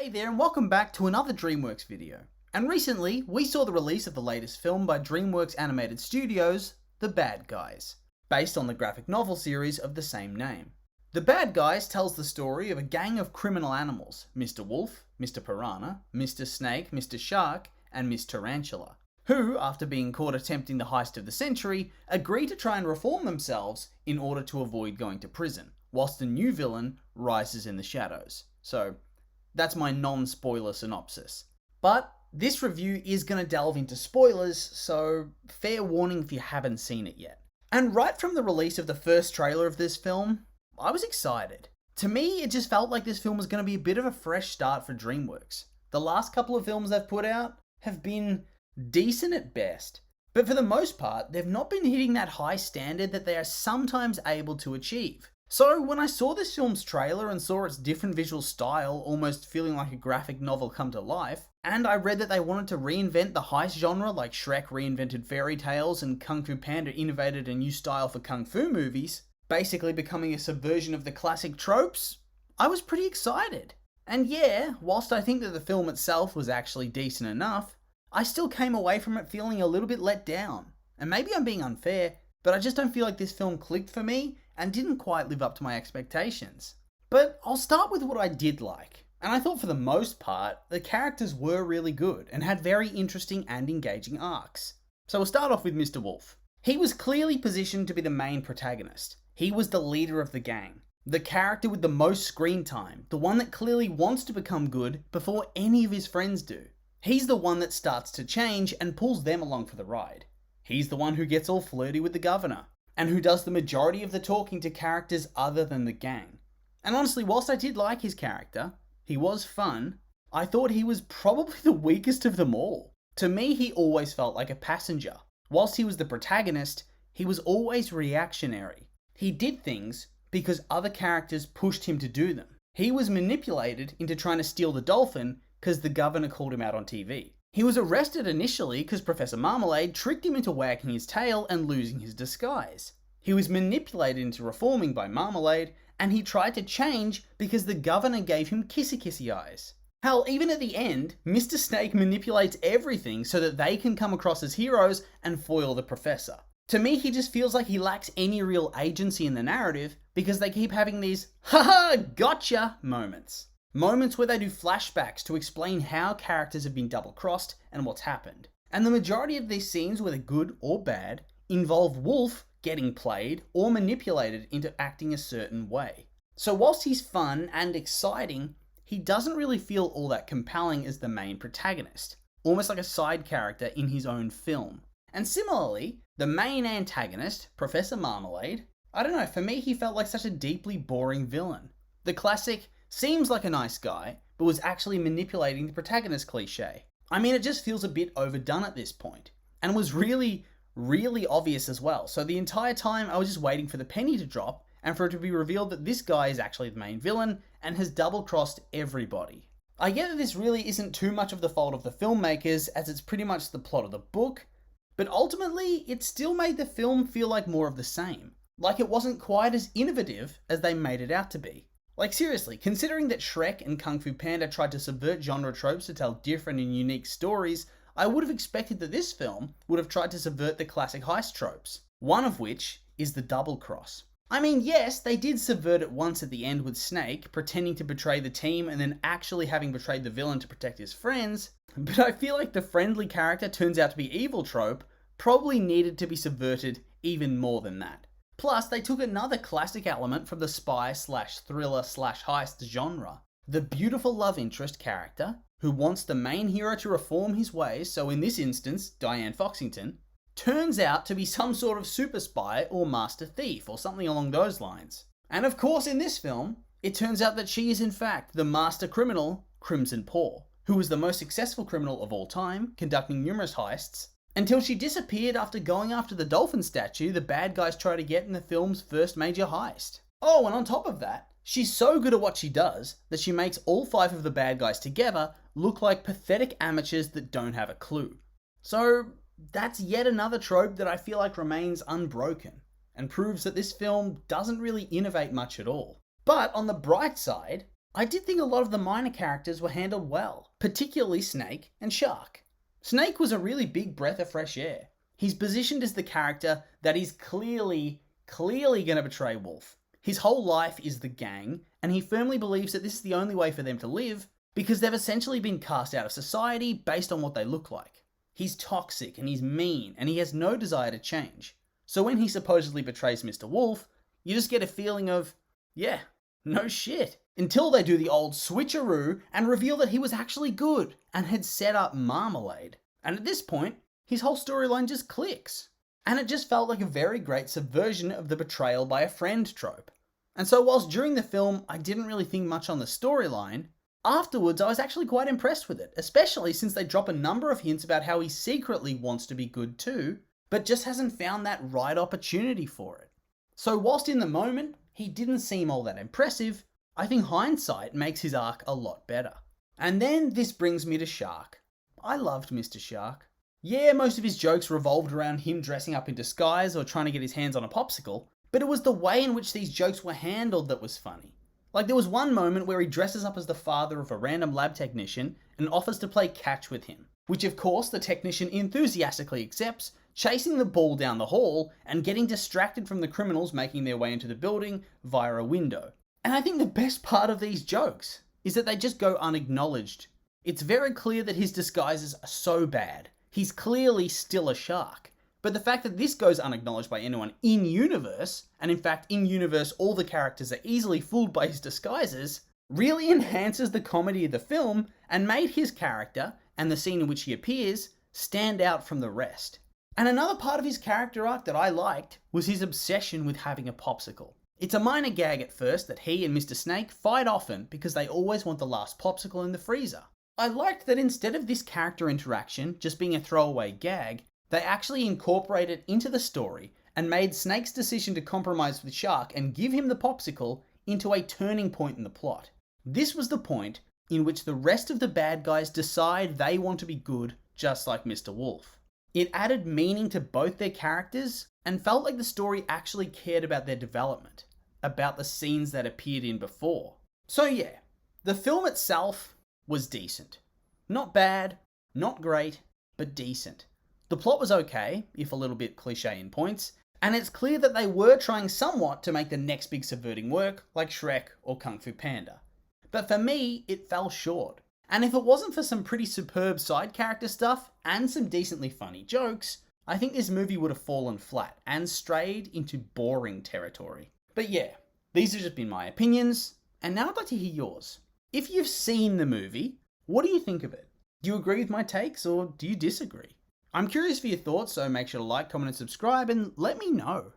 Hey there and welcome back to another Dreamworks video. And recently, we saw the release of the latest film by Dreamworks Animated Studios, The Bad Guys, based on the graphic novel series of the same name. The Bad Guys tells the story of a gang of criminal animals, Mr. Wolfe, Mr. Piranha, Mr. Snake, Mr. Shark, and Miss Tarantula, who, after being caught attempting the heist of the century, agree to try and reform themselves in order to avoid going to prison, whilst a new villain rises in the shadows. So, that's my non-spoiler synopsis. But this review is going to delve into spoilers, so fair warning if you haven't seen it yet. And right from the release of the first trailer of this film, I was excited. To me, it just felt like this film was going to be a bit of a fresh start for DreamWorks. The last couple of films they've put out have been decent at best, but for the most part, they've not been hitting that high standard that they are sometimes able to achieve. So when I saw this film's trailer and saw its different visual style almost feeling like a graphic novel come to life, and I read that they wanted to reinvent the heist genre like Shrek reinvented fairy tales and Kung Fu Panda innovated a new style for kung fu movies, basically becoming a subversion of the classic tropes, I was pretty excited. And yeah, whilst I think that the film itself was actually decent enough, I still came away from it feeling a little bit let down. And maybe I'm being unfair, but I just don't feel like this film clicked for me and didn't quite live up to my expectations. But I'll start with what I did like. And I thought for the most part, the characters were really good and had very interesting and engaging arcs. So we'll start off with Mr. Wolfe. He was clearly positioned to be the main protagonist. He was the leader of the gang, the character with the most screen time, the one that clearly wants to become good before any of his friends do. He's the one that starts to change and pulls them along for the ride. He's the one who gets all flirty with the governor, and who does the majority of the talking to characters other than the gang. And honestly, whilst I did like his character, he was fun, I thought he was probably the weakest of them all. To me, he always felt like a passenger. Whilst he was the protagonist, he was always reactionary. He did things because other characters pushed him to do them. He was manipulated into trying to steal the dolphin because the governor called him out on TV. He was arrested initially because Professor Marmalade tricked him into wagging his tail and losing his disguise. He was manipulated into reforming by Marmalade, and he tried to change because the governor gave him kissy eyes. Hell, even at the end, Mr. Snake manipulates everything so that they can come across as heroes and foil the professor. To me, he just feels like he lacks any real agency in the narrative because they keep having these haha gotcha moments. Moments where they do flashbacks to explain how characters have been double-crossed and what's happened. And the majority of these scenes, whether good or bad, involve Wolfe getting played or manipulated into acting a certain way. So whilst he's fun and exciting, he doesn't really feel all that compelling as the main protagonist, almost like a side character in his own film. And similarly, the main antagonist, Professor Marmalade, I don't know, for me he felt like such a deeply boring villain. The classic, seems like a nice guy, but was actually manipulating the protagonist cliche. I mean, it just feels a bit overdone at this point, and was really obvious as well. So the entire time I was just waiting for the penny to drop, and for it to be revealed that this guy is actually the main villain, and has double-crossed everybody. I get that this really isn't too much of the fault of the filmmakers, as it's pretty much the plot of the book, but ultimately, it still made the film feel like more of the same. Like it wasn't quite as innovative as they made it out to be. Like seriously, considering that Shrek and Kung Fu Panda tried to subvert genre tropes to tell different and unique stories, I would have expected that this film would have tried to subvert the classic heist tropes. One of which is the double cross. I mean, yes, they did subvert it once at the end with Snake, pretending to betray the team and then actually having betrayed the villain to protect his friends, but I feel like the friendly character turns out to be evil trope probably needed to be subverted even more than that. Plus, they took another classic element from the spy/thriller/heist genre. The beautiful love interest character, who wants the main hero to reform his ways, so in this instance, Diane Foxington, turns out to be some sort of super spy or master thief or something along those lines. And of course, in this film, it turns out that she is in fact the master criminal, Crimson Paw, who was the most successful criminal of all time, conducting numerous heists, until she disappeared after going after the dolphin statue the bad guys try to get in the film's first major heist. Oh, and on top of that, she's so good at what she does that she makes all 5 of the bad guys together look like pathetic amateurs that don't have a clue. So that's yet another trope that I feel like remains unbroken, and proves that this film doesn't really innovate much at all. But on the bright side, I did think a lot of the minor characters were handled well, particularly Snake and Shark. Snake was a really big breath of fresh air. He's positioned as the character that is clearly going to betray Wolfe. His whole life is the gang, and he firmly believes that this is the only way for them to live because they've essentially been cast out of society based on what they look like. He's toxic and he's mean and he has no desire to change. So when he supposedly betrays Mr. Wolfe, you just get a feeling of, yeah, no shit. Until they do the old switcheroo and reveal that he was actually good and had set up Marmalade. And at this point, his whole storyline just clicks. And it just felt like a very great subversion of the betrayal by a friend trope. And so whilst during the film I didn't really think much on the storyline, afterwards I was actually quite impressed with it, especially since they drop a number of hints about how he secretly wants to be good too, but just hasn't found that right opportunity for it. So whilst in the moment he didn't seem all that impressive, I think hindsight makes his arc a lot better. And then this brings me to Shark. I loved Mr. Shark. Yeah, most of his jokes revolved around him dressing up in disguise or trying to get his hands on a popsicle, but it was the way in which these jokes were handled that was funny. Like there was one moment where he dresses up as the father of a random lab technician and offers to play catch with him, which of course the technician enthusiastically accepts, chasing the ball down the hall and getting distracted from the criminals making their way into the building via a window. And I think the best part of these jokes is that they just go unacknowledged. It's very clear that his disguises are so bad. He's clearly still a shark. But the fact that this goes unacknowledged by anyone in-universe, and in fact in-universe all the characters are easily fooled by his disguises, really enhances the comedy of the film and made his character, and the scene in which he appears, stand out from the rest. And another part of his character arc that I liked was his obsession with having a popsicle. It's a minor gag at first that he and Mr. Snake fight often because they always want the last popsicle in the freezer. I liked that instead of this character interaction just being a throwaway gag, they actually incorporated it into the story and made Snake's decision to compromise with Shark and give him the popsicle into a turning point in the plot. This was the point in which the rest of the bad guys decide they want to be good just like Mr. Wolfe. It added meaning to both their characters and felt like the story actually cared about their development, about the scenes that appeared in before. So yeah, the film itself was decent. Not bad, not great, but decent. The plot was okay, if a little bit cliche in points, and it's clear that they were trying somewhat to make the next big subverting work, like Shrek or Kung Fu Panda. But for me, it fell short. And if it wasn't for some pretty superb side character stuff and some decently funny jokes, I think this movie would have fallen flat and strayed into boring territory. But yeah, these have just been my opinions, and now I'd like to hear yours. If you've seen the movie, what do you think of it? Do you agree with my takes or do you disagree? I'm curious for your thoughts, so make sure to like, comment and subscribe and let me know.